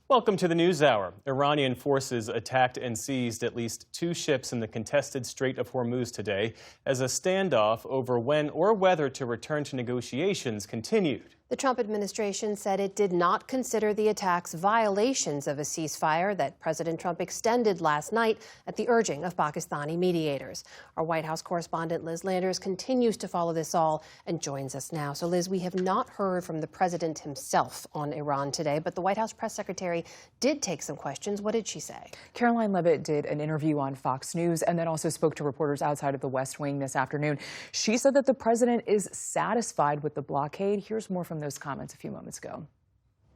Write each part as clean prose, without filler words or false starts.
Welcome to the News Hour. Iranian forces attacked and seized at least 2 ships in the contested Strait of Hormuz today as a standoff over when or whether to return to negotiations continued. The Trump administration said it did not consider the attacks violations of a ceasefire that President Trump extended last night at the urging of Pakistani mediators. Our White House correspondent Liz Landers continues to follow this all and joins us now. So, Liz, we have not heard from the president himself on Iran today, but the White House press secretary did take some questions. What did she say? Caroline Levitt did an interview on Fox News and then also spoke to reporters outside of the West Wing this afternoon. She said that the president is satisfied with the blockade. Here's more from those comments a few moments ago.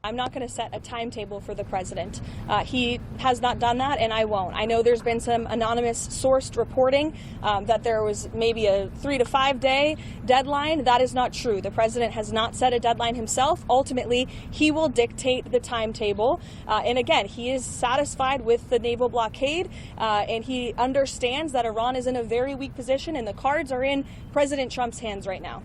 I'm not going to set a timetable for the president. He has not done that, and I won't. I know there's been some anonymous sourced reporting that there was maybe a 3 to 5 day deadline. That is not true. The president has not set a deadline himself. Ultimately, he will dictate the timetable. And again, he is satisfied with the naval blockade, and he understands that Iran is in a very weak position, and the cards are in President Trump's hands right now.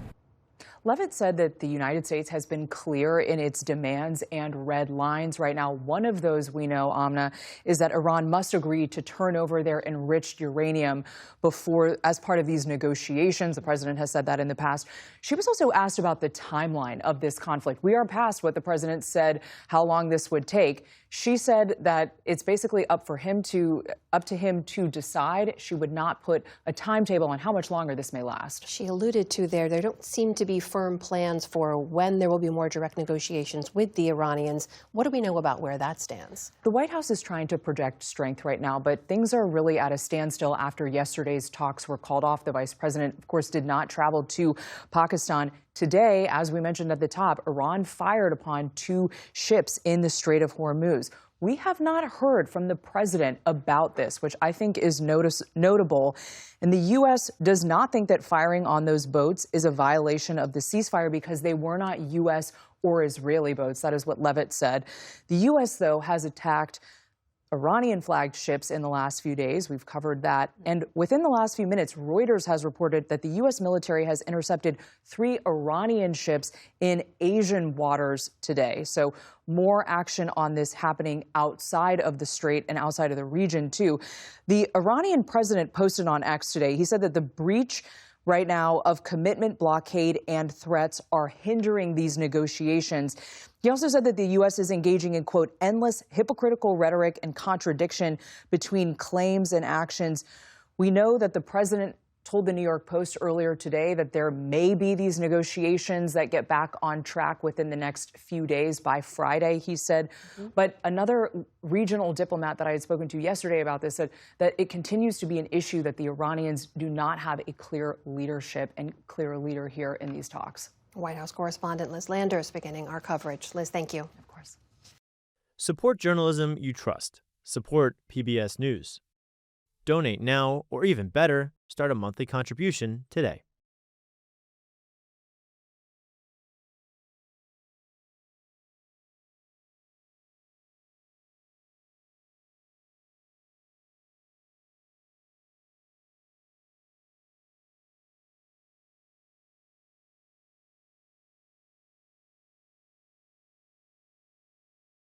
Levitt said that the United States has been clear in its demands and red lines. Right now, one of those we know, Amna, is that Iran must agree to turn over their enriched uranium before, as part of these negotiations. The president has said that in the past. She was also asked about the timeline of this conflict. We are past what the president said, how long this would take. She said that it's basically up to him to decide. She would not put a timetable on how much longer this may last. She alluded to there don't seem to be firm plans for when there will be more direct negotiations with the Iranians. What do we know about where that stands? The White House is trying to project strength right now, but things are really at a standstill after yesterday's talks were called off. The vice president, of course, did not travel to Pakistan. Today, as we mentioned at the top, Iran fired upon 2 ships in the Strait of Hormuz. We have not heard from the president about this, which I think is notable. And the U.S. does not think that firing on those boats is a violation of the ceasefire because they were not U.S. or Israeli boats. That is what Levitt said. The U.S., though, has attacked Iranian-flagged ships in the last few days. We've covered that. And within the last few minutes, Reuters has reported that the U.S. military has intercepted 3 Iranian ships in Asian waters today. So more action on this happening outside of the strait and outside of the region, too. The Iranian president posted on X today. He said that the breach right now of commitment, blockade, and threats are hindering these negotiations. He also said that the U.S. is engaging in, quote, endless hypocritical rhetoric and contradiction between claims and actions. We know that the president told the New York Post earlier today that there may be these negotiations that get back on track within the next few days by Friday, he said. But another regional diplomat that I had spoken to yesterday about this said that it continues to be an issue that the Iranians do not have a clear leadership and clear leader here in these talks. White House correspondent Liz Landers beginning our coverage. Liz, thank you. Of course. Support journalism you trust. Support PBS News. Donate now, or even better, start a monthly contribution today.